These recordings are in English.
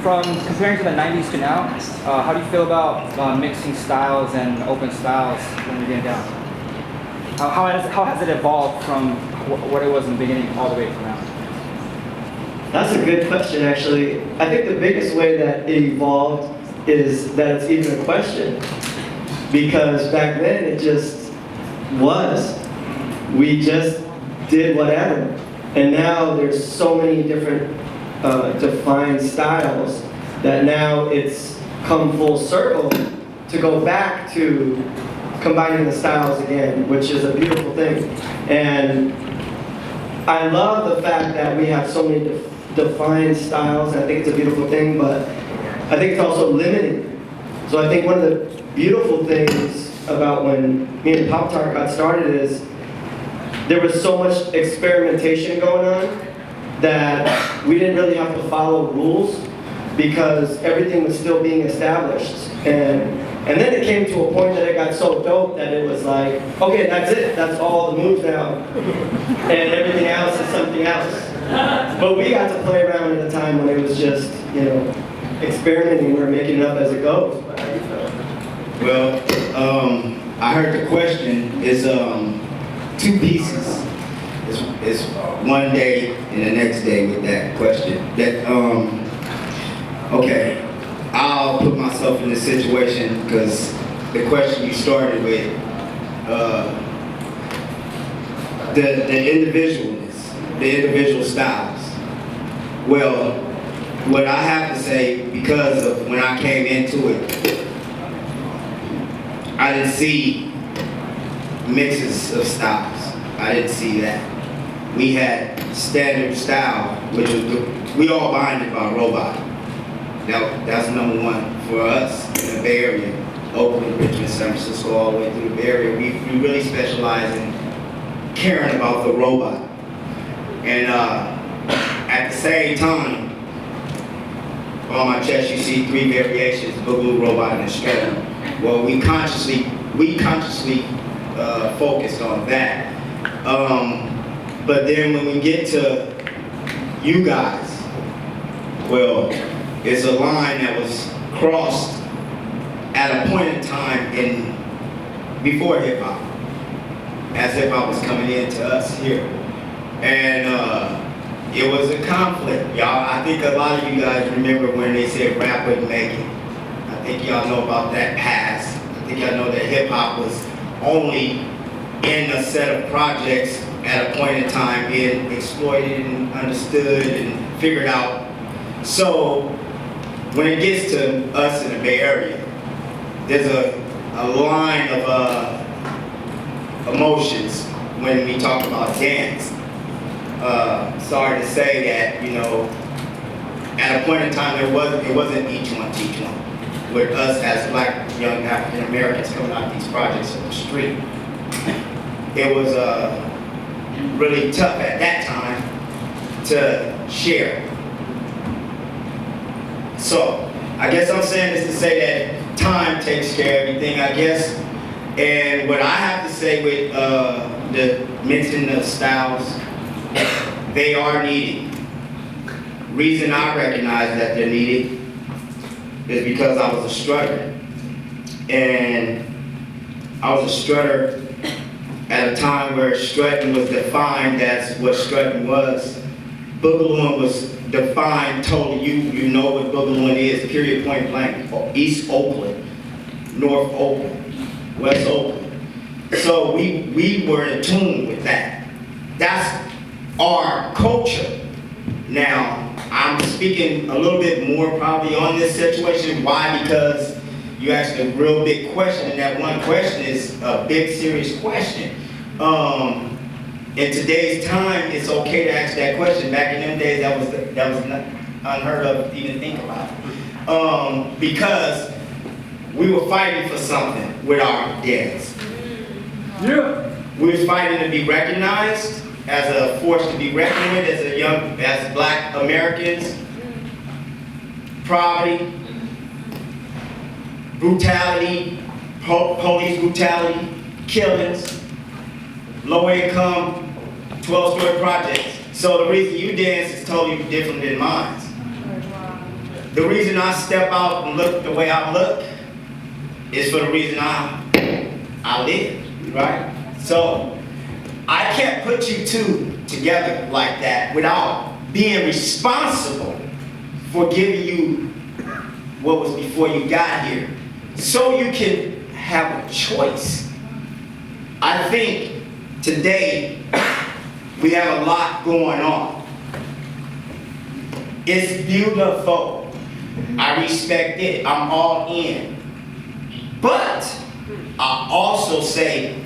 from comparing to the 90s to now, how do you feel about mixing styles and open styles when you're getting down? How has it evolved from what it was in the beginning all the way to now? That's a good question, actually. I think the biggest way that it evolved is that it's even a question. Because back then it just was. We just did whatever. And now there's so many different defined styles that now it's come full circle to go back to combining the styles again, which is a beautiful thing. And I love the fact that we have so many defined styles. I think it's a beautiful thing, but I think it's also limiting. So I think one of the beautiful things about when me and Poptart got started is there was so much experimentation going on that we didn't really have to follow rules because everything was still being established. And then it came to a point that it got so dope that it was like, okay, that's it. That's all the moves now. And everything else is something else. But we got to play around at a time when it was just, you know, experimenting. We were making it up as it goes. Well, I heard the question is two pieces. It's one day and the next day with that question. Okay, I'll put myself in this situation because the question you started with, the individualness, the individual styles. Well, what I have to say, because of when I came into it, I didn't see mixes of styles. I didn't see that. We had standard style, which was we all bonded by robot. That's number one for us in the Bay Area, Oakland, Richmond, San Francisco, all the way through the Bay Area. We really specialize in caring about the robot. And at the same time, on my chest you see 3 variations: Boogaloo, robot, and Shredder. Well, we consciously focused on that. But then when we get to you guys, well, it's a line that was crossed at a point in time before hip hop, as hip hop was coming into us here, and it was a conflict, y'all. I think a lot of you guys remember when they said rap wouldn't make it. I think y'all know about that past. I think y'all know that hip hop was only in a set of projects at a point in time being exploited and understood and figured out. So when it gets to us in the Bay Area, there's a line of emotions when we talk about dance. Sorry to say that, you know, at a point in time it wasn't each one teach one. With us as Black young African Americans coming out of these projects on the street, it was really tough at that time to share. So I guess I'm saying this to say that time takes care of everything, I guess. And what I have to say with the mixing of styles, they are needed. Reason I recognize that they're needed is because I was a strutter. And I was a strutter at a time where strutting was defined as what strutting was. Boogalooing was defined totally. You know what boogalooing is, period, point blank. East Oakland, North Oakland, West Oakland. So we were in tune with that. That's our culture. Now, I'm speaking a little bit more probably on this situation. Why? Because you asked a real big question, and that one question is a big, serious question. In today's time, it's okay to ask that question. Back in them days, that was not unheard of to even think about. Because we were fighting for something with our dance. Yeah. We was fighting to be recognized as a force to be reckoned with, as Black Americans. Poverty, brutality, police brutality, killings, low income, 12-story projects. So the reason you dance is totally different than mine. the reason I step out and look the way I look is for the reason I live, right? So I can't put you two together like that without being responsible for giving you what was before you got here, so you can have a choice. I think today we have a lot going on. It's beautiful. I respect it. I'm all in. But I also say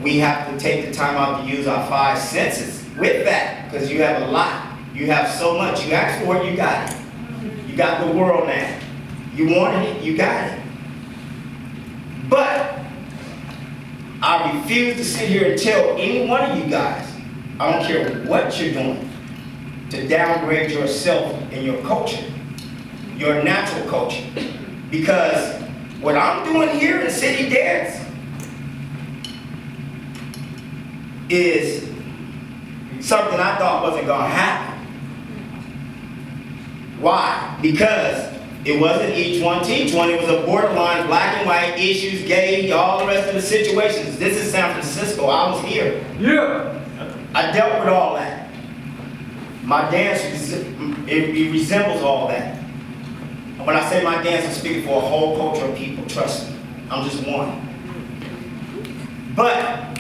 we have to take the time out to use our 5 senses with that, because you have a lot. You have so much. You asked for it, you got it. You got the world now. You wanted it, you got it. But I refuse to sit here and tell any one of you guys, I don't care what you're doing, to downgrade yourself and your culture, your natural culture. Because what I'm doing here in City Dance is something I thought wasn't gonna happen. Why? Because it wasn't each one teach one. It was a borderline, black and white, issues, gay, all the rest of the situations. This is San Francisco. I was here. Yeah. I dealt with all that. My dance, it resembles all that. When I say my dance, I'm speaking for a whole culture of people. Trust me. I'm just one. But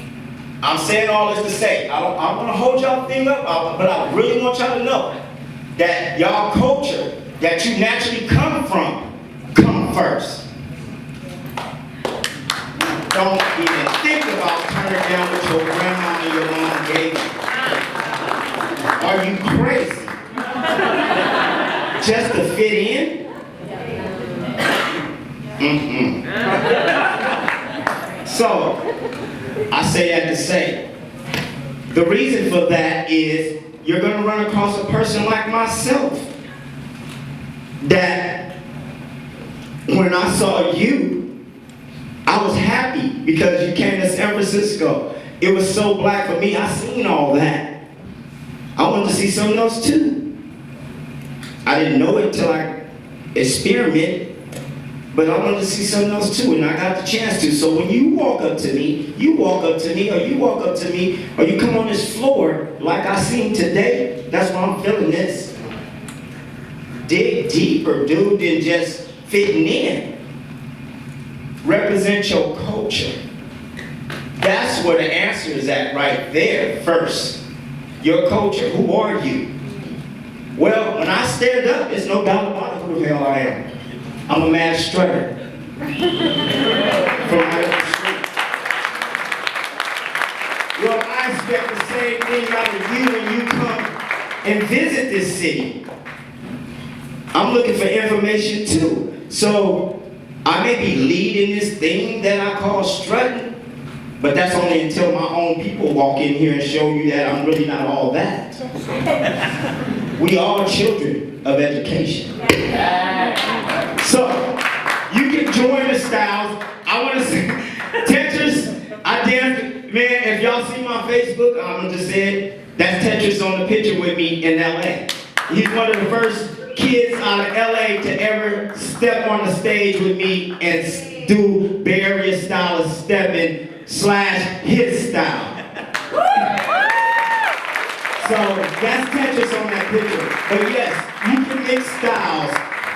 I'm saying all this to say, I don't want to hold y'all thing up, but I really want y'all to know that y'all culture that you naturally come from, come first. Don't even think about turning down what your grandma and your mom gave you. Are you crazy? Just to fit in? So, I say that to say, the reason for that is you're going to run across a person like myself that when I saw you, I was happy because you came to San Francisco. It was so black for me. I seen all that. I wanted to see something else too. I didn't know it until I experimented. But I wanted to see something else too, and I got the chance to. So when you walk up to me, or you walk up to me, or you come on this floor like I seen today, that's why I'm feeling this. Dig deeper, dude, than just fitting in. Represent your culture. That's where the answer is at right there first. Your culture, who are you? Well, when I stand up, there's no doubt about it who the hell I am. I'm a mad strutter from right up the street. Well, I expect the same thing out of you when you come and visit this city. I'm looking for information too. So I may be leading this thing that I call strutting, but that's only until my own people walk in here and show you that I'm really not all that. We are children of education. So, you can join the styles. I want to see Tetris. I dance, man, if y'all see my Facebook, I'm going to just say it. That's Tetris on the picture with me in LA. He's one of the first kids out of LA to ever step on the stage with me and do various style of stepping / his style. So that's Tetris on that picture. But yes, you can mix styles,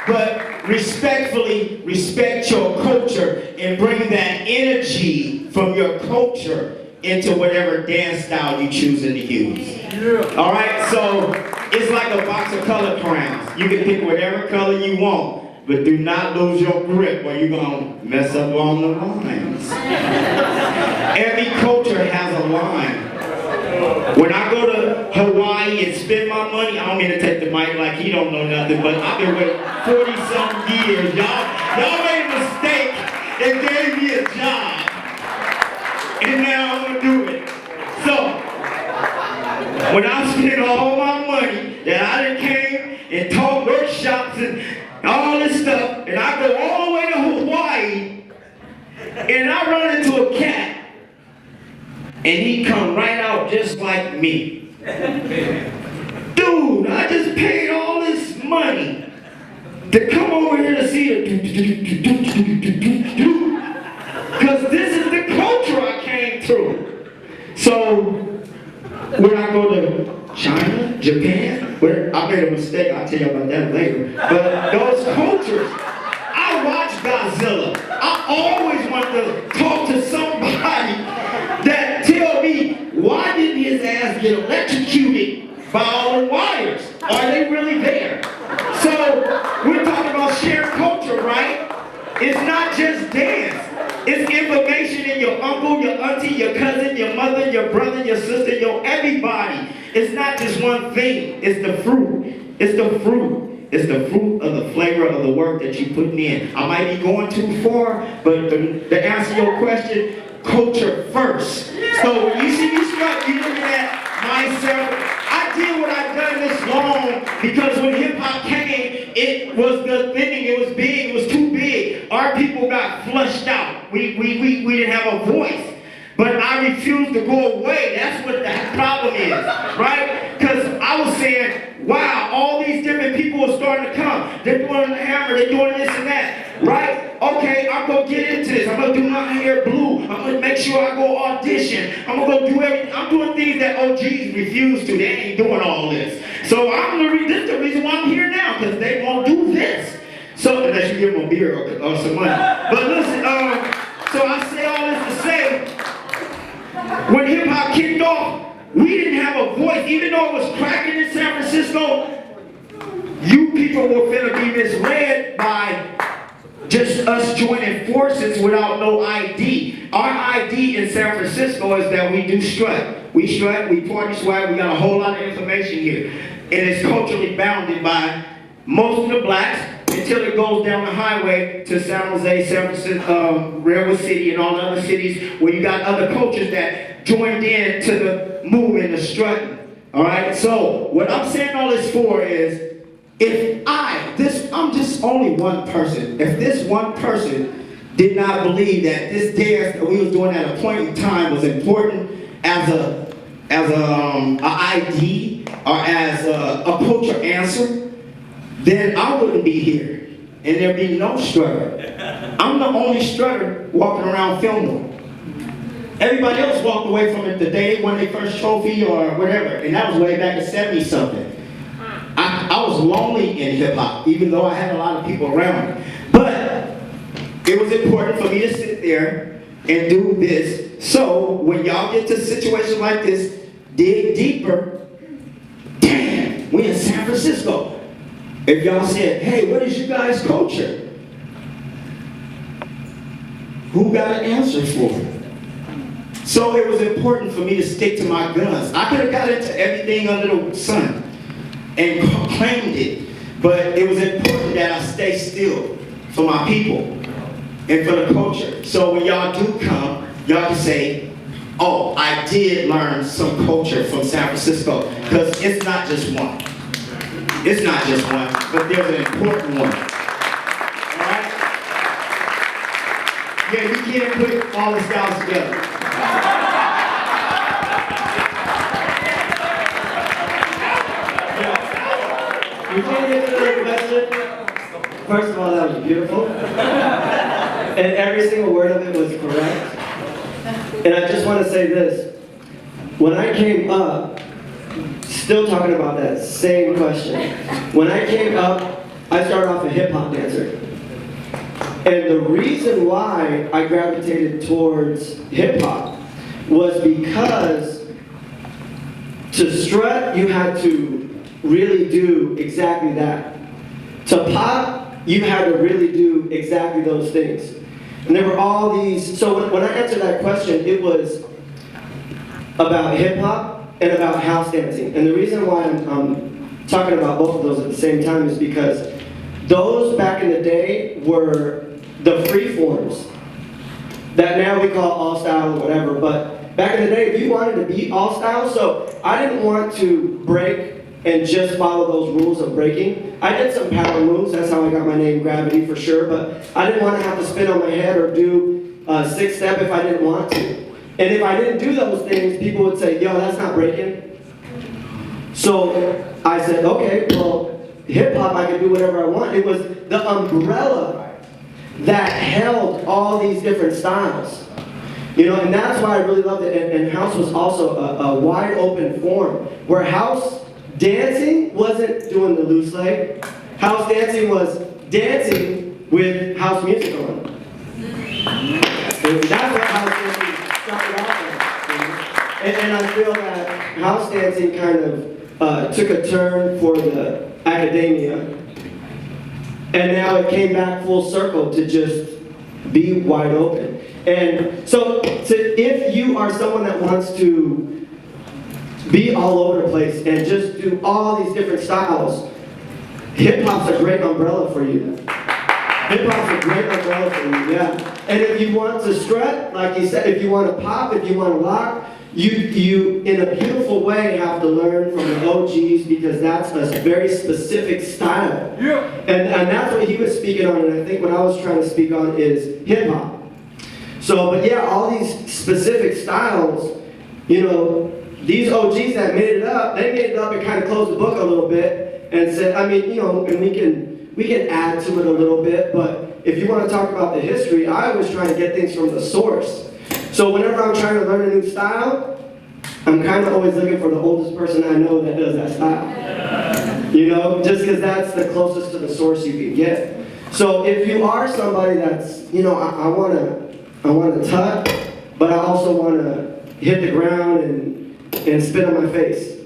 but respectfully respect your culture and bring that energy from your culture into whatever dance style you're choosing to use. Yeah. All right, so it's like a box of color crayons. You can pick whatever color you want, but do not lose your grip or you're gonna mess up on the lines. Every culture has a line. When I go to Hawaii and spend my money, I don't mean to take the mic like he don't know nothing, but I've been with 40-something years. Y'all made a mistake and gave me a job. And now I'm gonna do it. So, when I spend all my money that I done came and taught workshops and all this stuff, and I go all the way to Hawaii, and I run into a cat, and he come right out just like me. Dude, I just paid all this money. to come over here to see it. Because this is the culture I came through. So, when I go to China, Japan, where I made a mistake, I'll tell you about that later. But those cultures, I watch Godzilla. I always want to talk to somebody that tell me, why didn't his ass get electrocuted by all the wires? Are they really there? So, we're talking about shared culture, right? It's not just dance. It's information in your uncle, your auntie, your cousin, your mother, your brother, your sister, your everybody. It's not just one thing. It's the fruit. It's the fruit. It's the fruit of the flavor of the work that you're putting in. I might be going too far, but to answer your question, culture first. So when you see me struck, you're looking at myself. I did what I've done this long because when hip hop came, it was the thing. It was big. It was too big. Our people got flushed out. We didn't have a voice. But I refused to go away. That's what the problem is, right? Because I was saying, wow, all these different people are starting to come. They're doing the hammer, they're doing this and that, right? Okay, I'm going to get into this. I'm going to do my hair blue. I'm going to make sure I go audition. I'm going to go do everything. I'm doing things that OGs refuse to. They ain't doing all this. So this is the reason why I'm here now, because they won't do this. So, unless you give them a beer or some money. But listen, so I say all this to say, when hip hop kicked off, we didn't have a voice, even though it was cracking in San Francisco. You people were finna be misled by just us joining forces without no ID. Our ID in San Francisco is that we do strut. We strut, we party swag, we got a whole lot of information here. And it's culturally bounded by most of the blacks until it goes down the highway to San Jose, San Francisco, Railroad City, and all the other cities where you got other cultures that joined in to the movement, the strutting. All right. So what I'm saying all this for is, I'm just only one person. If this one person did not believe that this dance that we was doing at a point in time was important as a ID or as a culture answer, then I wouldn't be here, and there'd be no strutter. I'm the only strutter walking around Fillmore. Everybody else walked away from it the day they won their first trophy or whatever, and that was way back in 70-something. I was lonely in hip-hop, even though I had a lot of people around me. But it was important for me to sit there and do this. So when y'all get to a situation like this, dig deeper. Damn, we in San Francisco. If y'all said, hey, what is you guys' culture? Who got an answer for it? So it was important for me to stick to my guns. I could have got into everything under the sun and claimed it, but it was important that I stay still for my people and for the culture. So when y'all do come, y'all can say, oh, I did learn some culture from San Francisco, because it's not just one. It's not just one, but there's an important one. Alright? Yeah, you can't put all the styles together. You can't get to the question. First of all, that was beautiful. And every single word of it was correct. And I just want to say this. When I came up, still talking about that same question. When I came up, I started off a hip-hop dancer. And the reason why I gravitated towards hip-hop was because to strut, you had to really do exactly that. To pop, you had to really do exactly those things. And there were all these, so when I answered that question, it was about hip-hop and about house dancing. And the reason why I'm talking about both of those at the same time is because those back in the day were the free forms that now we call all style or whatever, but back in the day, if you wanted to be all style, so I didn't want to break and just follow those rules of breaking. I did some power moves, that's how I got my name Gravidy for sure, but I didn't want to have to spin on my head or do a six step if I didn't want to. And if I didn't do those things, people would say, yo, that's not breaking. So I said, okay, well, hip hop, I could do whatever I want. It was the umbrella that held all these different styles. You know, and that's why I really loved it. And house was also a wide open form, where house dancing wasn't doing the loose leg. House dancing was dancing with house music on. And that's what house dancing started off as. And I feel that house dancing kind of took a turn for the academia, and now it came back full circle to just be wide open. And so if you are someone that wants to be all over the place and just do all these different styles, hip-hop's a great umbrella for you. Hip-hop's a great umbrella for you, yeah. And if you want to strut, like you said, if you want to pop, if you want to rock, you in a beautiful way have to learn from the OGs, because that's a very specific style. Yeah. And that's what he was speaking on, and I think what I was trying to speak on is hip-hop. So, but yeah, all these specific styles, you know, these OGs that made it up, they made it up and kind of closed the book a little bit and said, I mean, you know, and we can add to it a little bit, but if you want to talk about the history, I always try to get things from the source. So whenever I'm trying to learn a new style, I'm kind of always looking for the oldest person I know that does that style. You know, just because that's the closest to the source you can get. So if you are somebody that's, you know, I want to tuck, but I also want to hit the ground and spit on my face.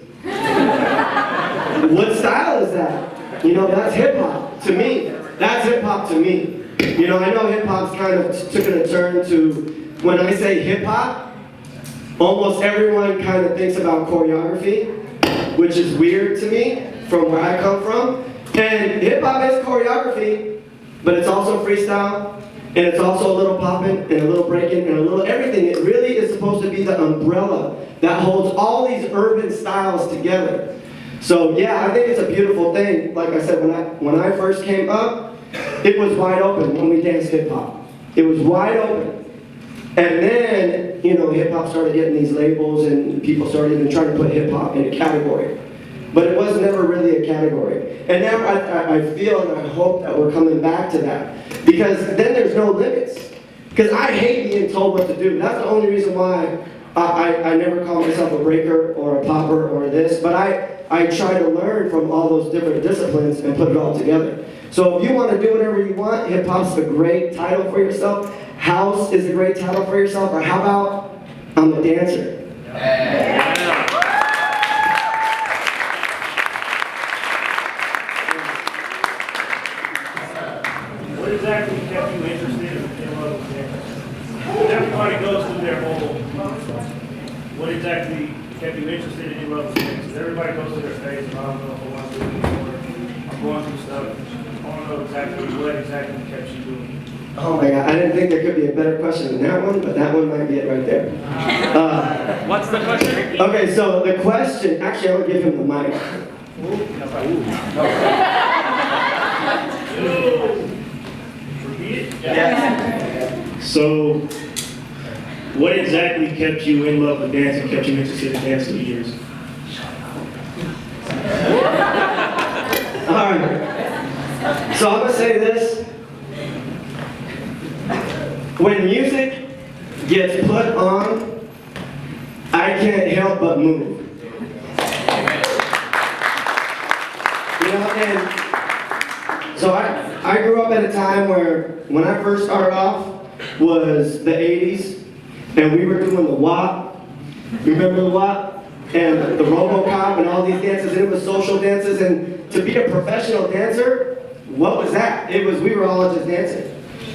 What style is that? You know, that's hip hop to me. That's hip hop to me. You know, I know hip hop's kind of taken a turn to, when I say hip hop, almost everyone kind of thinks about choreography, which is weird to me from where I come from. And hip hop is choreography, but it's also freestyle, and it's also a little popping and a little breaking and a little everything. It really is supposed to be the umbrella that holds all these urban styles together. So yeah, I think it's a beautiful thing. Like I said, when I first came up, it was wide open when we danced hip hop. It was wide open. And then, you know, hip hop started getting these labels, and people started even trying to put hip hop in a category. But it was never really a category. And now I feel and I hope that we're coming back to that. Because then there's no limits. Because I hate being told what to do. That's the only reason why I never call myself a breaker or a popper or this. But I try to learn from all those different disciplines and put it all together. So if you want to do whatever you want, hip hop's a great title for yourself. House is a great title for yourself. Or how about I'm a dancer? What exactly kept you interested in love with dance? Everybody goes through their whole. What exactly kept you interested in love with dance? Everybody goes through their phase, and I don't know if I want to do it anymore. I'm going through stuff. I want to know exactly what exactly kept you doing. Oh my God, I didn't think there could be a better question than that one, but that one might be it right there. What's the question? Okay, so the question, actually I would give him the mic. Repeat it? Yes. So, what exactly kept you in love with dance and kept you interested in dance through the years? All right. So I'm gonna say this. When music gets put on, I can't help but move. You know, and so I grew up at a time where, when I first started off, was the 80s, and we were doing the WAP. Remember the WAP? And the RoboCop and all these dances, and it was social dances, and to be a professional dancer, what was that? It was, we were all just dancing.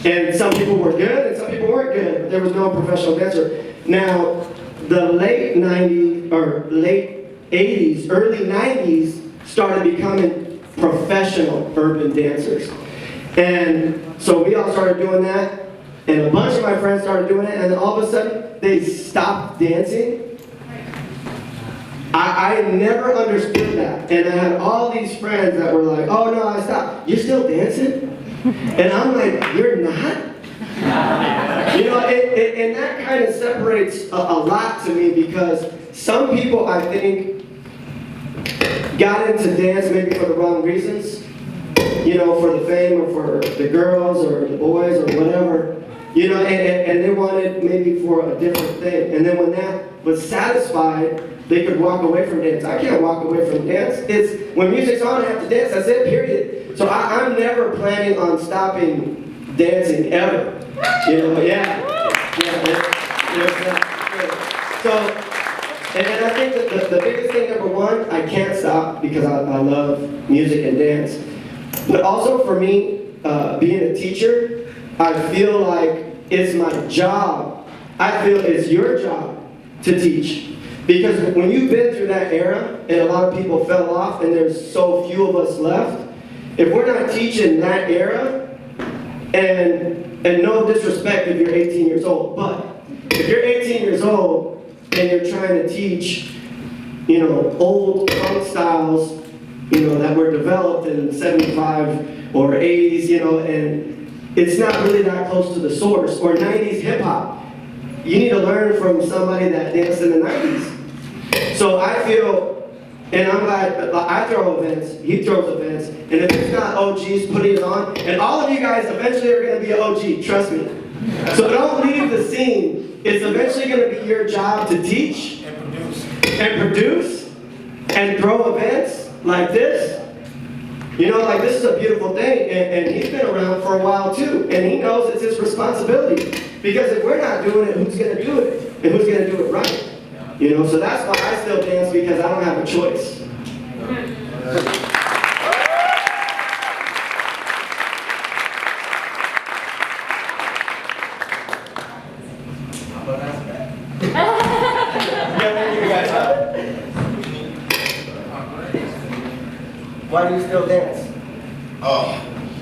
And some people were good and some people weren't good, but there was no professional dancer. Now, the late 90s, or late 80s, early 90s started becoming professional urban dancers. And so we all started doing that, and a bunch of my friends started doing it, and then all of a sudden, they stopped dancing. I never understood that, and I had all these friends that were like, oh no, I stopped. You're still dancing? And I'm like, you're not? You know, and that kind of separates a lot to me, because some people, I think, got into dance maybe for the wrong reasons. you know, for the fame or for the girls or the boys or whatever, you know, and they wanted maybe for a different thing. And then when that was satisfied, they could walk away from dance. I can't walk away from dance. It's when music's on, I have to dance. That's it, period. So I'm never planning on stopping dancing ever. You know, yeah. So, and I think that the biggest thing, number one, I can't stop because I love music and dance. But also for me, being a teacher, I feel like it's my job. I feel it's your job to teach. Because when you've been through that era, and a lot of people fell off, and there's so few of us left, if we're not teaching that era, and no disrespect if you're 18 years old, but if you're 18 years old and you're trying to teach, you know, old funk styles, you know, that were developed in 75 or 80s, you know, and it's not really that close to the source, or 90s hip hop. You need to learn from somebody that danced in the 90s. So I feel, and I'm glad, I throw events, he throws events, and if it's not OGs putting it on, and all of you guys eventually are going to be an OG, trust me. So don't leave the scene. It's eventually going to be your job to teach and produce and throw events like this. You know, like this is a beautiful thing, and he's been around for a while too, and he knows it's his responsibility. Because if we're not doing it, who's going to do it? And who's going to do it right? You know, so that's why I still dance, because I don't have a choice. Why do you still dance? Oh,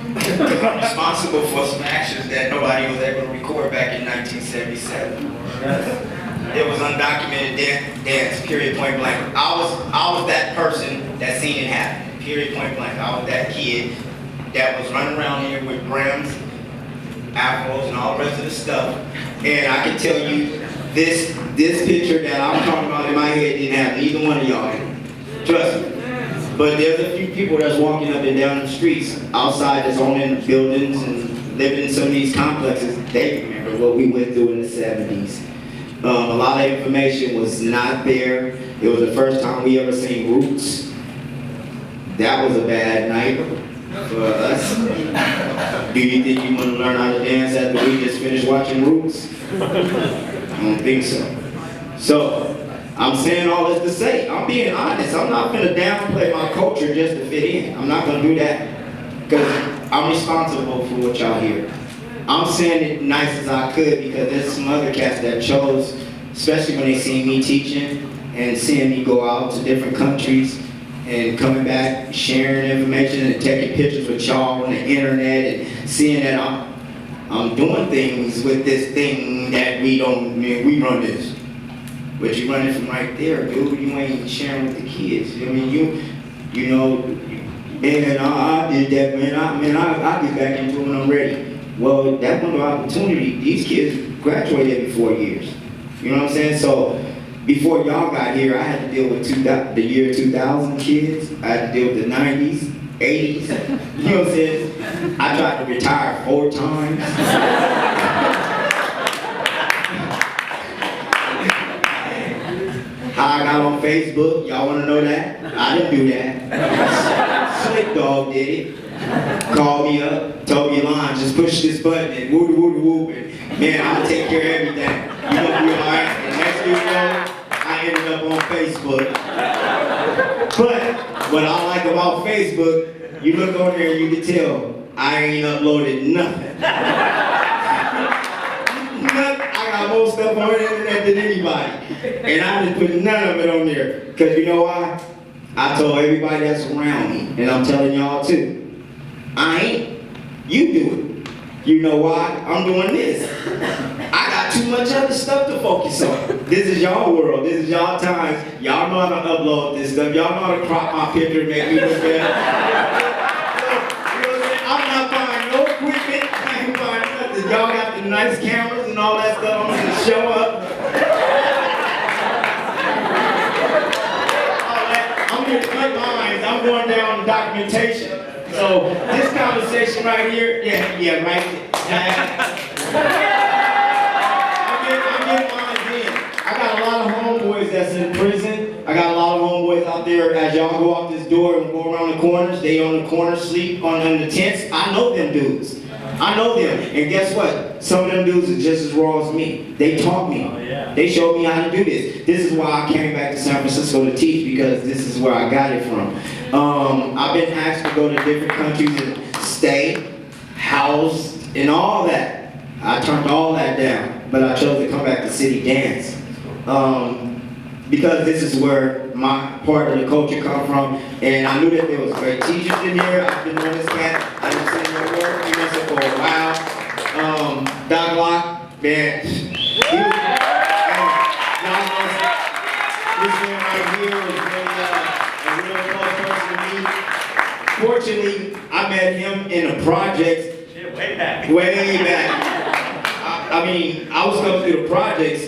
I'm responsible for some actions that nobody was able to record back in 1977. It was undocumented dance, period, point blank. I was that person that seen it happen, period, point blank. I was that kid that was running around here with brims, afros, and all the rest of the stuff. And I can tell you, this picture that I'm talking about in my head didn't have either one of y'all in it. Trust me. But there's a few people that's walking up and down the streets outside that's owning buildings and living in some of these complexes. They remember what we went through in the 70s. A lot of information was not there. It was the first time we ever seen Roots. That was a bad night for us. Do you think you want to learn how to dance after we just finished watching Roots? I don't think so. So, I'm saying all this to say, I'm being honest. I'm not going to downplay my culture just to fit in. I'm not going to do that. Because I'm responsible for what y'all hear. I'm saying it nice as I could because there's some other cats that chose, especially when they see me teaching and seeing me go out to different countries and coming back, sharing information and taking pictures with y'all on the internet and seeing that I'm doing things with this thing that we run this. But you running from right there, dude. You ain't sharing with the kids. I mean, you know, man, I did that, man. I'll get back into it when I'm ready. Well, that one opportunity, these kids graduated every 4 years. You know what I'm saying? So, before y'all got here, I had to deal with the year 2000 kids. I had to deal with the 90s, 80s. You know what I'm saying? I tried to retire 4 times. How I got on Facebook, y'all wanna know that? I didn't do that. Slick Dog did it. Called me up, told me, Lonnie, just push this button and whoop, and man, I'm gonna take care of everything. You gonna be alright? And next thing you know, I ended up on Facebook. But what I like about Facebook, you look on there and you can tell I ain't uploaded nothing. I got more stuff on the internet than anybody. And I didn't put none of it on there. Because you know why? I told everybody that's around me, and I'm telling y'all too. I ain't. You do it. You know why? I'm doing this. I got too much other stuff to focus on. This is y'all world. This is y'all times. Y'all know how to upload this stuff. Y'all know how to crop my picture and make me look better. You know what I'm saying? I'm not buying no equipment. I ain't buying nothing. Y'all got the nice cameras and all that stuff. I'm gonna show up. I'm going down the documentation. So this kind conversation right here. Yeah, right. I'm getting mine in. I got a lot of homeboys that's in prison. I got a lot of homeboys out there. As y'all go out this door and go around the corners, they on the corner sleep on the tents. I know them dudes. I know them. And guess what? Some of them dudes are just as raw as me. They taught me. They showed me how to do this. This is why I came back to San Francisco to teach, because this is where I got it from. I've been asked to go to different countries and stay, house, and all that. I turned all that down, but I chose to come back to City Dance. Because this is where my part of the culture come from, and I knew that there was great teachers in here. I've been on this cat. I've been seeing their work. He was there for a while. Doc Locke, man, he was, this man right here was really, a real close person to me. Fortunately, I met him in the projects. Way back. Way back. I mean, I was coming through the projects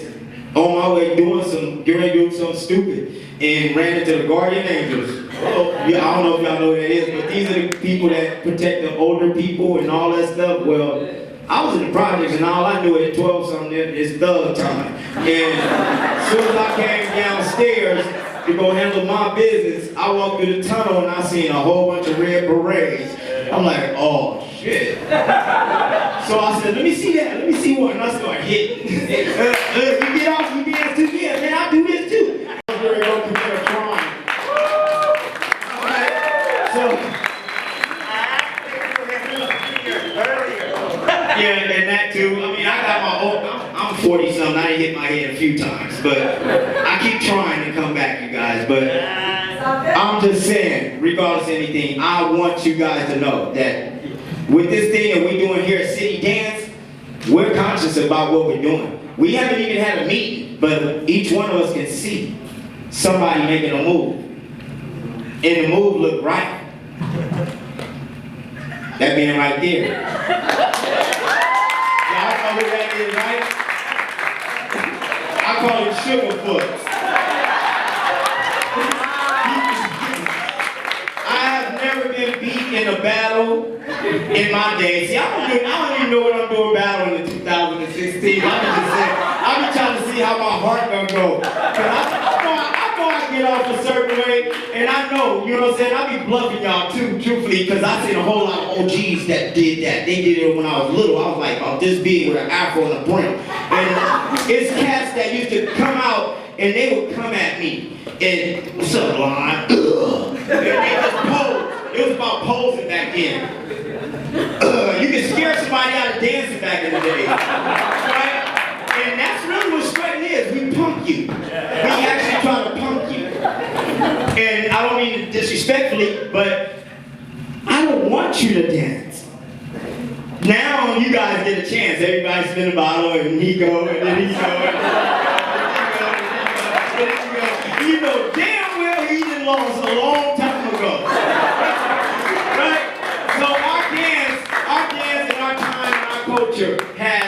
on my way getting ready to do something stupid, and ran into the guardian angels. Yeah, I don't know if y'all know what that is, but these are the people that protect the older people and all that stuff. Well, I was in the projects, and all I knew at 12 something is thug time. And as soon as I came downstairs to go handle my business, I walked through the tunnel and I seen a whole bunch of red berets. I'm like, oh shit. So I said, let me see that, let me see one. And I started hitting. You get off, you dance too, yeah, man, I do this too. I was ready to go commit a crime. Alright, so. Yeah, and that too. I mean, I got my own, I'm 40 something, I didn't hit my head a few times, but I keep trying to come back, you guys, but I'm just saying, regardless of anything, I want you guys to know that with this thing that we're doing here at City Dance, we're conscious about what we're doing. We haven't even had a meeting, but each one of us can see somebody making a move. And the move look right. That being right there. Y'all know who that is, right? I call it Sugarfoot. I have never been beat in a battle in my day. See, I don't even know what I'm doing battling in 2016. I'm just trying to see how my heart gonna go. I know I get off a certain way, and I know, you know what I'm saying? I be bluffing y'all too, truthfully, because I seen a whole lot of OGs that did that. They did it when I was little. I was like about this big with an afro and a brim. And it's cats that used to come out and they would come at me. And what's up, Lonnie? And they just pose. It was about posing back then. You could scare somebody out of dancing back in the day. Right? And that's really what strutting is. We punk you. We actually try to punk you. And I don't mean it disrespectfully, but I don't want you to dance. Now you guys get a chance. Everybody spin a bottle and he go and then he go and then he go. You know damn well he done lost a long time ago. Right? So our dance and our time and our culture had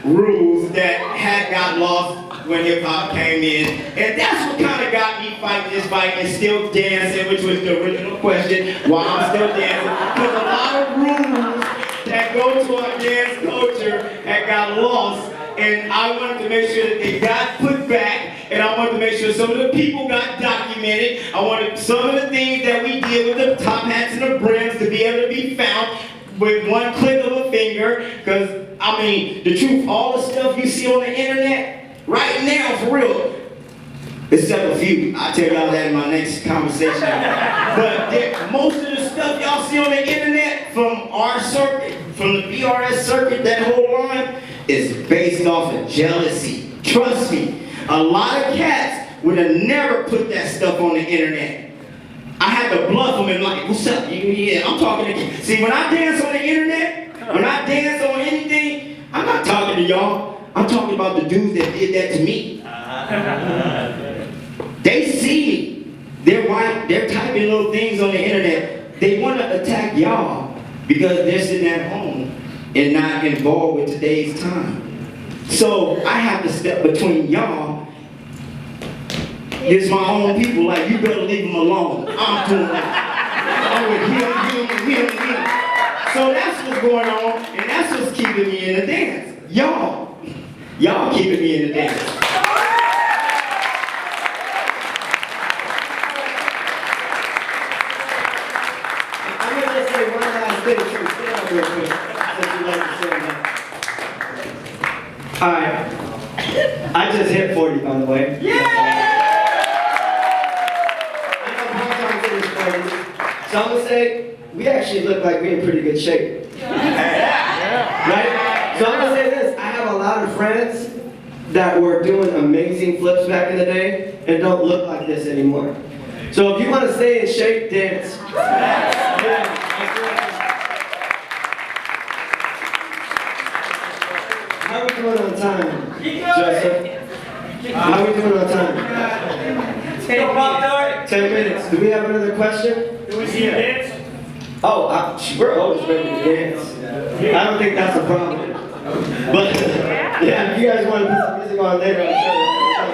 rules that had got lost when hip hop came in. And that's what kind of got me fighting this fight and still dancing, which was the original question, why I'm still dancing. Because a lot of rules that go to our dance culture had got lost, and I wanted to make sure that they got put back, and I wanted to make sure some of the people got documented. I wanted some of the things that we did with the top hats and the brims to be able to be found with one click of a finger, because I mean, the truth, all the stuff you see on the internet right now, for real, except a few. I'll tell y'all that in my next conversation. But most of the stuff y'all see on the internet from our circuit, from the BRS circuit, that whole line, is based off of jealousy. Trust me, a lot of cats would have never put that stuff on the internet. I had to bluff them and like, what's up? Yeah, I'm talking to. See, when I dance on the internet, when I dance on anything, I'm not talking to y'all. I'm talking about the dudes that did that to me. They see me. They're white. They're typing little things on the internet. They want to attack y'all because they're sitting at home and not involved with today's time. So I have to step between y'all. It's my own people. Like, you better leave them alone. I'm doing that. I'm with him. So that's what's going on, and that's what's keeping me in the dance. Y'all keeping me in the dance. I'm gonna just say one last thing too. Stand up real quick, since you like to stand up. All right. I just hit 40, by the way. So I'm gonna say, we actually look like we're in pretty good shape. Right? So I'm gonna say this, I have a lot of friends that were doing amazing flips back in the day and don't look like this anymore. So if you wanna stay in shape, dance. How are we doing on time? Joseph? How are we doing on time? 10 minutes. Do we have another question? Do we see a dance? Oh, we're always ready to dance. I don't think that's a problem. But yeah, if you guys want to put some music on later, I'm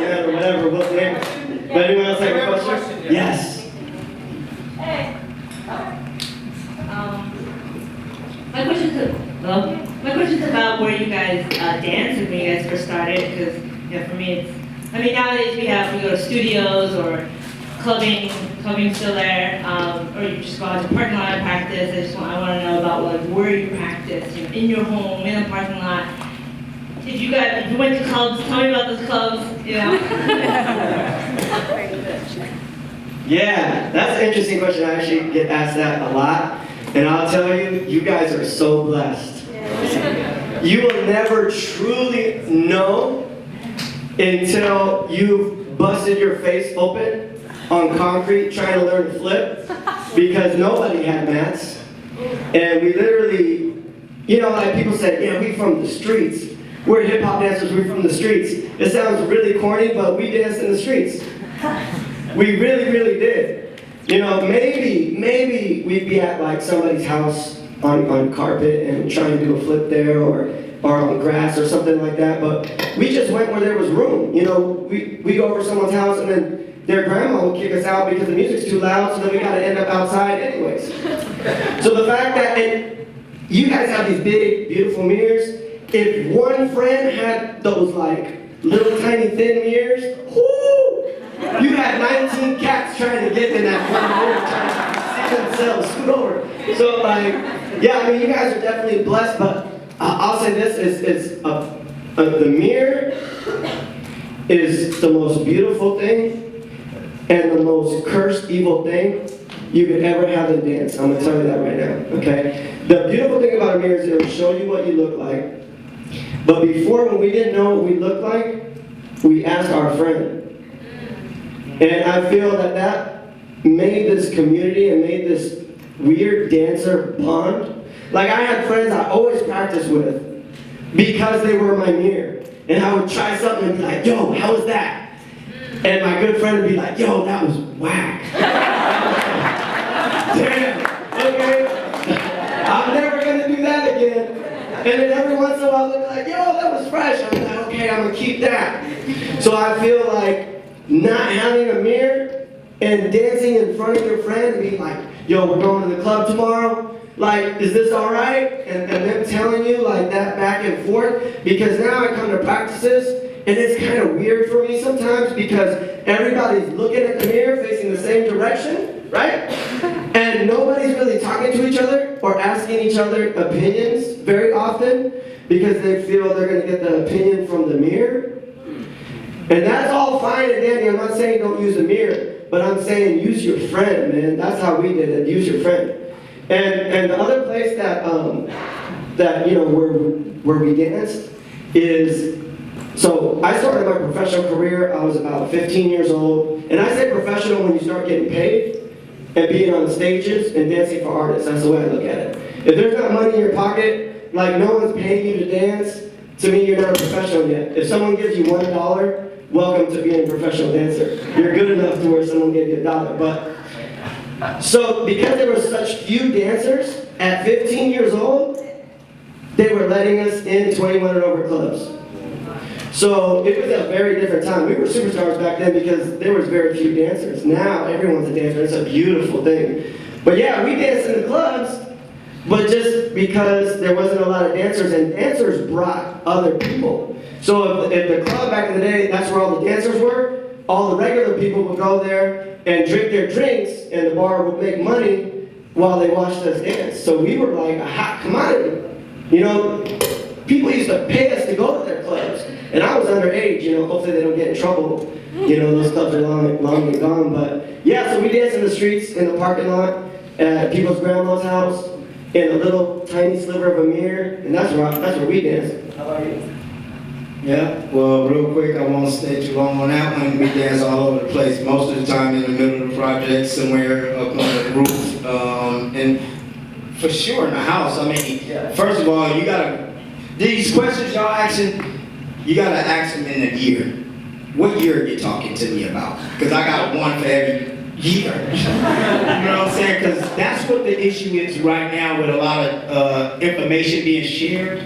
sure or whatever, we'll dance. But anyone else have a question? Yes. My question's about where you guys dance and when you guys first started, because for me it's, nowadays we go to studios or clubbing still there, or you just go out to the parking lot and practice. I want to know about where you practice, in your home, in a parking lot. If you went to clubs, tell me about those clubs, Yeah, that's an interesting question. I actually get asked that a lot. And I'll tell you, you guys are so blessed. You will never truly know until you've busted your face open on concrete trying to learn to flip, because nobody had mats. And we literally, like people say, we from the streets. We're hip hop dancers, we're from the streets. It sounds really corny, but we danced in the streets. We really, really did. Maybe we'd be at like somebody's house on carpet and trying to do a flip there, or on grass or something like that, but we just went where there was room. We go over someone's house and then their grandma will kick us out because the music's too loud, so then we gotta end up outside anyways. So the fact that, and you guys have these big, beautiful mirrors, if one friend had those like little tiny thin mirrors, whoo! You had 19 cats trying to get in that one mirror, trying to see themselves scoot over. So you guys are definitely blessed, but I'll say this, the mirror is the most beautiful thing and the most cursed evil thing you could ever have in dance. I'm gonna tell you that right now, okay? The beautiful thing about a mirror is it'll show you what you look like. But before, when we didn't know what we looked like, we asked our friend. And I feel that made this community and made this weird dancer bond. Like I had friends I always practiced with because they were my mirror. And I would try something and be like, yo, how was that? And my good friend would be like, yo, that was whack. Damn, okay. I'm never gonna do that again. And then every once in a while they'll be like, yo, that was fresh. I'm like, okay, I'm gonna keep that. So I feel like not having a mirror and dancing in front of your friend and being like, yo, we're going to the club tomorrow. Like, is this all right? And them telling you like that back and forth. Because now I come to practices and it's kind of weird for me sometimes because everybody's looking at the mirror facing the same direction, right? And nobody's really talking to each other or asking each other opinions very often because they feel they're going to get the opinion from the mirror. And that's all fine and dandy. I'm not saying don't use a mirror, but I'm saying use your friend, man. That's how we did it. Use your friend. And the other place that where we danced is, so I started my professional career. I was about 15 years old, and I say professional when you start getting paid and being on stages and dancing for artists. That's the way I look at it. If there's not money in your pocket, like no one's paying you to dance, to me you're not a professional yet. If someone gives you $1, welcome to being a professional dancer. You're good enough to where someone gave you $1. But so because there were such few dancers, at 15 years old, they were letting us in 21 and over clubs. So it was a very different time. We were superstars back then because there was very few dancers. Now everyone's a dancer. It's a beautiful thing. But yeah, we danced in the clubs, but just because there wasn't a lot of dancers, and dancers brought other people. So if the club back in the day, that's where all the dancers were, all the regular people would go there and drink their drinks, and the bar would make money while they watched us dance. So we were like a hot commodity. You know, people used to pay us to go to their clubs. And I was underage, you know, hopefully they don't get in trouble. You know, those clubs are long and gone. But yeah, so we danced in the streets, in the parking lot, at people's grandma's house, in a little tiny sliver of a mirror, and that's where we danced. How about you? Yeah, well, real quick, I won't stay too long on that one. We dance all over the place. Most of the time in the middle of the project, somewhere up on the roof, and for sure in the house. I mean, first of all, you gotta, these questions y'all asking, you gotta ask them in a year. What year are you talking to me about? Because I got one for every year. You know what I'm saying? Because that's what the issue is right now with a lot of information being shared,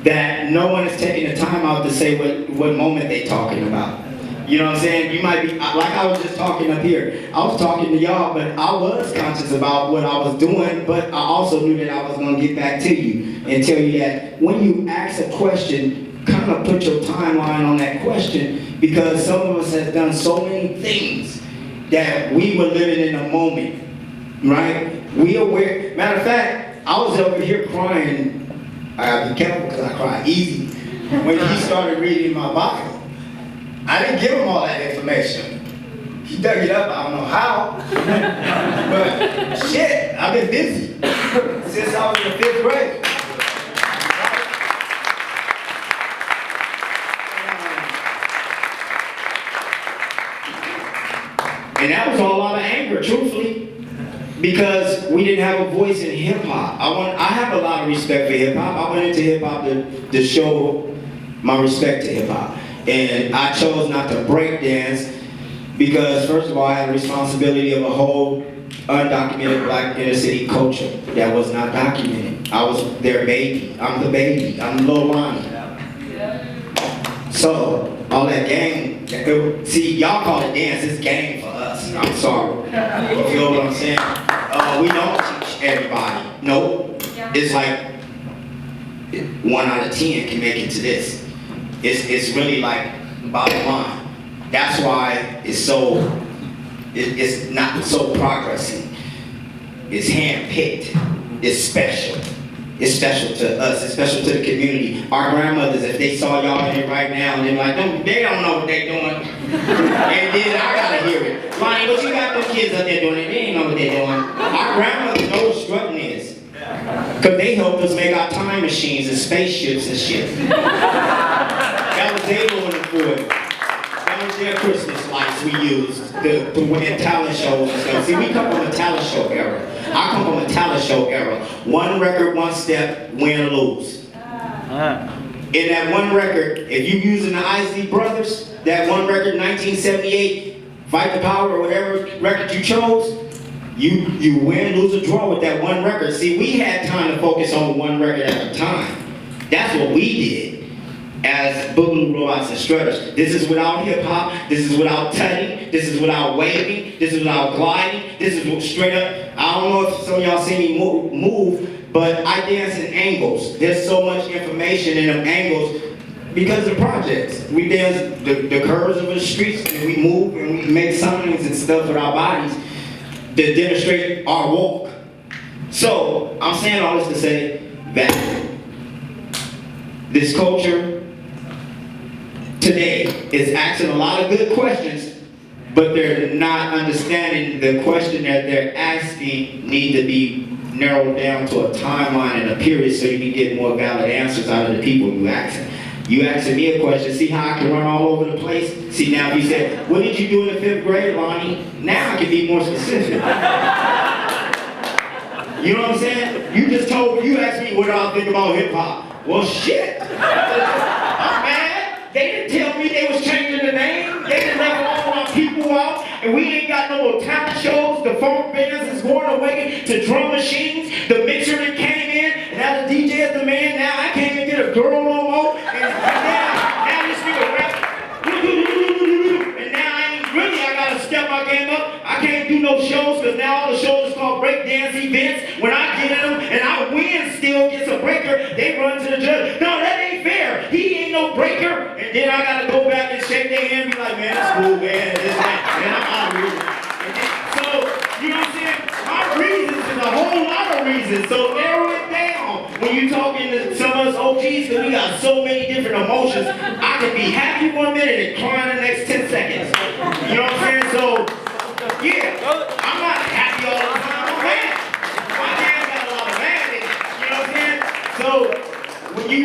that no one is taking the time out to say what moment they're talking about. You know what I'm saying? You might be, like I was just talking up here. I was talking to y'all, but I was conscious about what I was doing, but I also knew that I was going to get back to you and tell you that when you ask a question, kind of put your timeline on that question, because some of us have done so many things that we were living in a moment, right? We aware, matter of fact, I was over here crying. I gotta be careful because I cry easy. When he started reading my Bible, I didn't give him all that information. He dug it up, I don't know how. But shit, I've been busy since I was in the 5th grade. And that was all out of anger, truthfully. Because we didn't have a voice in hip hop. I have a lot of respect for hip hop. I went into hip hop to show my respect to hip hop. And I chose not to break dance because, first of all, I had a responsibility of a whole undocumented black inner city culture that was not documented. I was their baby. I'm the baby. I'm Lil Lonnie. So, all that gang, see, y'all call it dance, it's gang for us. I'm sorry. You feel what I'm saying? We don't teach everybody. Nope. It's like 1 out of 10 can make it to this. It's really like bottom line. That's why it's not so progressing. It's hand-picked. It's special. It's special to us. It's special to the community. Our grandmothers, if they saw y'all in here right now, they're like, they don't know what they're doing. And then I gotta hear it. Lonnie, what you got those kids up there doing? They ain't know what they're doing. Our grandmothers know what strutting is. Because they helped us make our time machines and spaceships and shit. That was their order for it. That was their Christmas lights we used to win talent shows and stuff. See, we come from a talent show era. I come from a talent show era. 1 record, 1 step, win or lose. In that 1 record, if you using the Isley Brothers, that 1 record, 1978, Fight the Power or whatever record you chose, you win, lose, or draw with that 1 record. See, we had time to focus on 1 record at a time. That's what we did as Boogaloo Robots and Strutters. This is without hip hop, this is without tutting, this is without waving, this is without gliding, this is straight up. I don't know if some of y'all see me move, but I dance in angles. There's so much information in them angles because of the projects. We dance the curves of the streets, and we move and we make signs and stuff with our bodies to demonstrate our walk. So, I'm saying all this to say that this culture today is asking a lot of good questions, but they're not understanding the question that they're asking need to be narrowed down to a timeline and a period so you can get more valid answers out of the people you asking. You asking me a question, see how I can run all over the place? See, now if you said, what did you do in the 5th grade, Lonnie? Now I can be more specific. You know what I'm saying? You asked me what do I think about hip hop. Well, shit. I'm mad. They didn't tell me they was changing the name. They didn't let all our people out. And we ain't got no more talent shows. The funk bands is going away to drum machines. The mixer that came in. And now the DJ is the man. Now I can't even get a girl no more. And now this nigga rap. And now I gotta step my game up. I can't do do no shows because now all the shows is called breakdance events. When I get in them and I win still gets a breaker, they run to the judge. No, that ain't fair. He ain't no breaker. And then I got to go back and shake their hand and be like, man, that's cool, man. This, that, and I'm out of here. So, you know what I'm saying? My reasons is a whole lot of reasons. So narrow it down. When you talking to some of us OGs, because we got so many different emotions, I can be happy 1 minute and cry in the next 10 seconds. You know what I'm saying? So, yeah, I'm not happy all the time. I'm mad. My dad got a lot of mad in it. You know what I'm saying? So, when you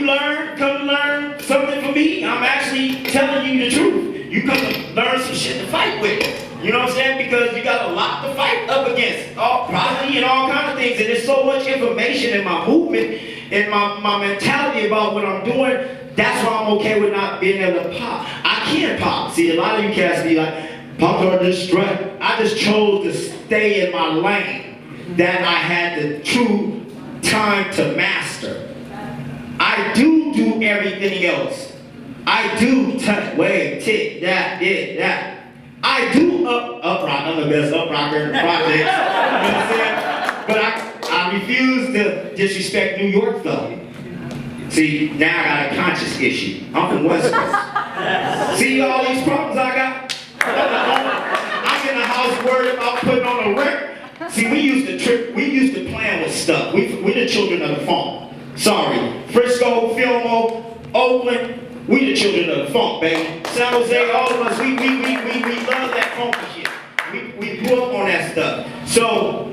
come to learn something from me, I'm actually telling you the truth. You come to learn some shit to fight with. You know what I'm saying? Because you got a lot to fight up against. All poverty and all kinds of things. And there's so much information in my movement and my mentality about what I'm doing. That's why I'm okay with not being able to pop. I can pop. See, a lot of you cats be like, Poptart just strut. I just chose to stay in my lane that I had the true time to master. I do everything else. I do touch, wave, tick, that, did, that. I do up rock. I'm the best up rocker in the project. You know what I'm saying? But I refuse to disrespect New York though. See, now I got a conscious issue. I'm from West Coast. See all these problems I got? I'm in the house worried about putting on a record. See, we used to plan with stuff. We the children of the funk. Sorry. Frisco, Fillmore, Oakland, we the children of the funk, baby. San Jose, all of us, we love that funky shit. We grew up on that stuff. So,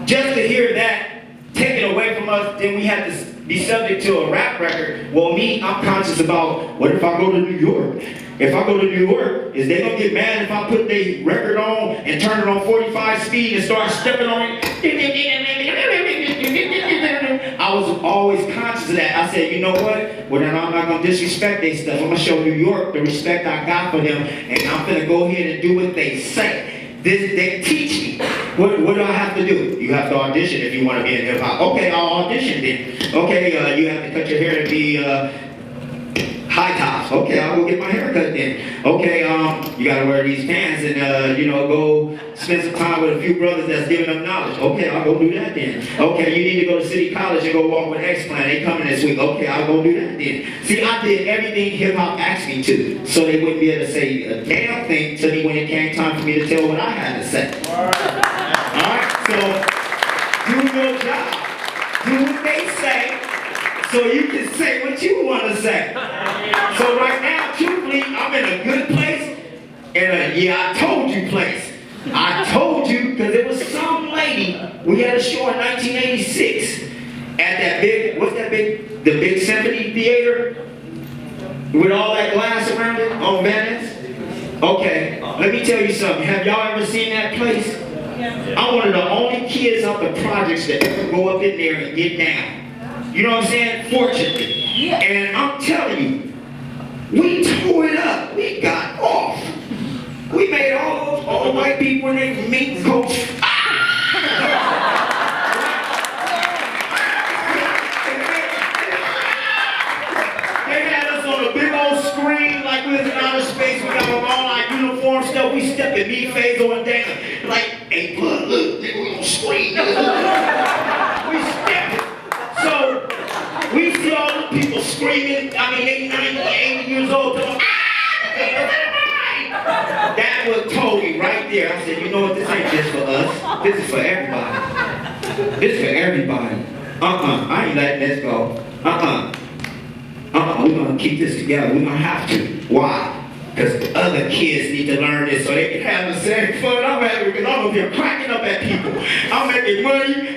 just to hear that taken away from us, then we had to be subject to a rap record. Well, me, I'm conscious about, what if I go to New York? If I go to New York, is they gonna get mad if I put their record on and turn it on 45 speed and start stepping on it? I was always conscious of that. I said, you know what? Well, then I'm not gonna disrespect their stuff. I'm gonna show New York the respect I got for them, and I'm gonna go ahead and do what they say. They teach me. What do I have to do? You have to audition if you want to be in hip hop. Okay, I'll audition then. Okay, you have to cut your hair to be high tops. Okay, I'll go get my hair cut then. Okay, you gotta wear these pants and you know, go spend some time with a few brothers that's giving them knowledge. Okay, I'll go do that then. Okay, you need to go to City College and go walk with X-Plan. They coming this week. Okay, I'll go do that then. See, I did everything hip hop asked me to, so they wouldn't be able to say a damn thing to me when it came time for me to tell what I had to say. Alright, so do your job. Do what they say, so you can say what you want to say. So right now, truthfully, I'm in a good place, in a yeah, I told you place. I told you because there was some lady, we had a show in 1986 at that big, what's that big, the big symphony theater with all that glass around it on Venice? Okay, let me tell you something. Have y'all ever seen that place? I'm one of the only kids out the projects that ever go up in there and get down. You know what I'm saying? Fortunately. And I'm telling you, we tore it up. We got off. We made all the white people when they meet coach. They had us on a big old screen like we was in outer space. We got on all our uniform stuff. We stepping me, Faisal, and Dan. Like, hey, blood, look, we on screen. We stepping. So, we see all the people screaming. I mean, they 90, 80 years old. That was Toby right there. I said, you know what, this ain't just for us. This is for everybody. This is for everybody. I ain't letting this go. We're gonna keep this together. We're gonna have to. Why? Because the other kids need to learn this so they can have the same fun I'm having, because I'm over here cracking up at people. I'm making money.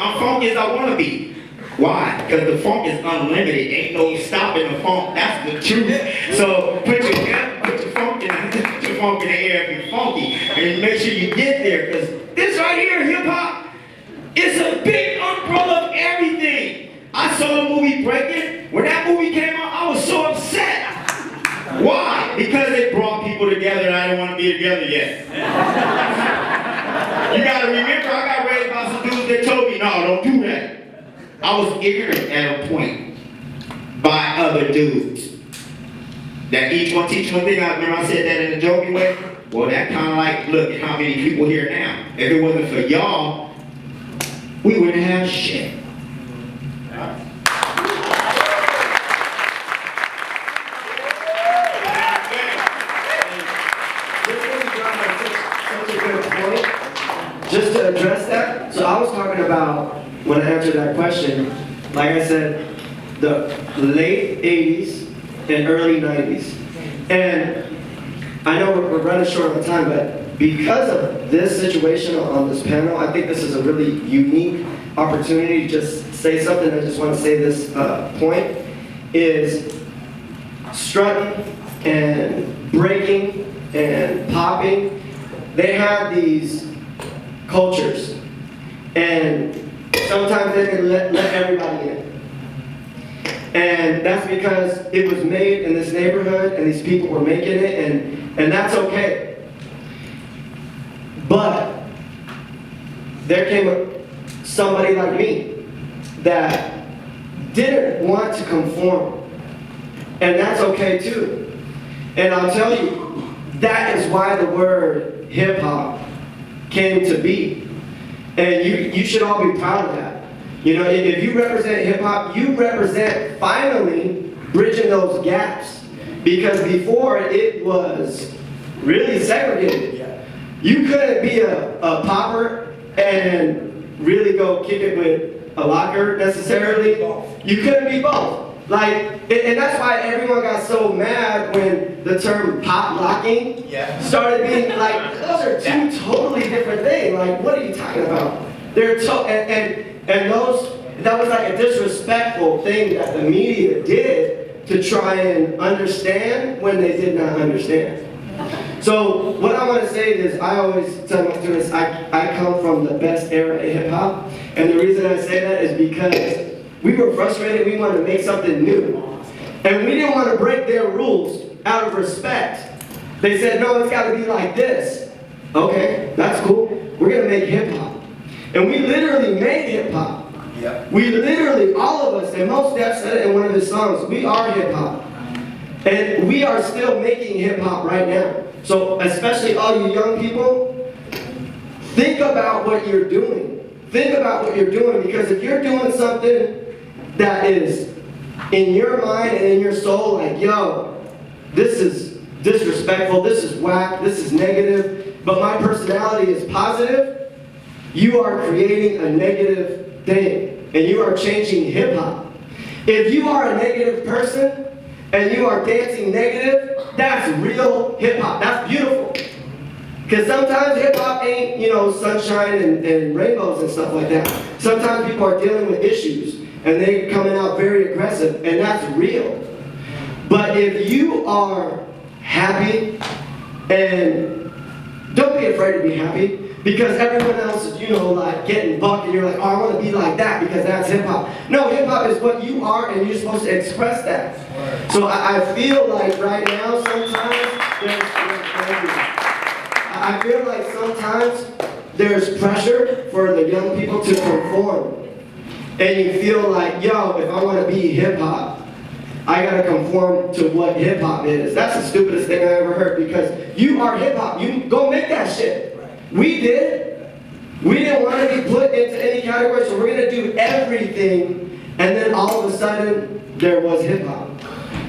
I'm funky as I want to be. Why? Because the funk is unlimited. Ain't no stopping the funk. That's the truth. So put your funk in the air if you're funky, and make sure you get there. Because this right here, hip hop, it's a big umbrella of everything. I saw the movie Breaking. When that movie came out, I was so upset. Why? Because it brought people together and I didn't want to be together yet. You gotta remember, I got raised by some dudes that told me, no, don't do that. I was ignorant at a point by other dudes. That each one teach one thing, I remember I said that in a joking way. Well, that kind of like, look at how many people here now. If it wasn't for y'all, we wouldn't have shit. Just to address that, so I was talking about, when I answered that question, like I said, the late 80s and early 90s. And I know we're running short on time, but because of this situation on this panel, I think this is a really unique opportunity to just say something. I just want to say this point, is strutting and breaking and popping, they have these cultures, and sometimes they can let everybody in. And that's because it was made in this neighborhood and these people were making it, and that's okay. But there came somebody like me that didn't want to conform, and that's okay too. And I'll tell you, that is why the word hip-hop came to be. And you should all be proud of that. You know, if you represent hip-hop, you represent finally bridging those gaps. Because before it was really segregated. You couldn't be a popper and really go kick it with a locker necessarily. You couldn't be both. Like, and that's why everyone got so mad when the term pop locking started being like, those are two totally different things. Like, what are you talking about? They're and those, that was like a disrespectful thing that the media did to try and understand when they did not understand. So what I want to say is, I always tell my students, I come from the best era in hip hop, and the reason I say that is because we were frustrated, we wanted to make something new. And we didn't want to break their rules out of respect. They said, no, it's got to be like this. Okay, that's cool. We're going to make hip hop. And we literally made hip hop. We literally, all of us, and Mos Def said it in one of his songs, we are hip hop. And we are still making hip hop right now. So especially all you young people, think about what you're doing. Think about what you're doing, because if you're doing something that is in your mind and in your soul, like, yo, this is disrespectful, this is whack, this is negative, but my personality is positive, you are creating a negative thing, and you are changing hip-hop. If you are a negative person, and you are dancing negative, that's real hip-hop, that's beautiful. Because sometimes hip-hop ain't, you know, sunshine and rainbows and stuff like that. Sometimes people are dealing with issues, and they're coming out very aggressive, and that's real. But if you are happy, and don't be afraid to be happy, because everyone else is, you know, like getting bucked, and you're like, oh, I want to be like that because that's hip-hop. No, hip-hop is what you are, and you're supposed to express that. So I feel like right now, I feel like sometimes there's pressure for the young people to conform. And you feel like, yo, if I want to be hip-hop, I got to conform to what hip-hop is. That's the stupidest thing I ever heard, because you are hip-hop. You go make that shit. We did. We didn't want to be put into any category, so we're going to do everything, and then all of a sudden, there was hip-hop.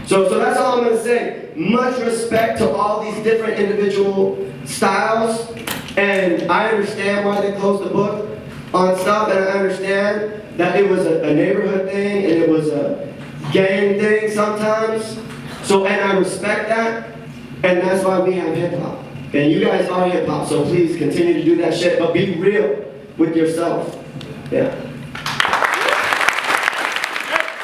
So that's all I'm going to say. Much respect to all these different individual styles, and I understand why they closed the book on stuff, and I understand that it was a neighborhood thing, and it was a gang thing sometimes. So, and I respect that, and that's why we have hip-hop. And you guys are hip-hop, so please continue to do that shit, but be real with yourself. Yeah.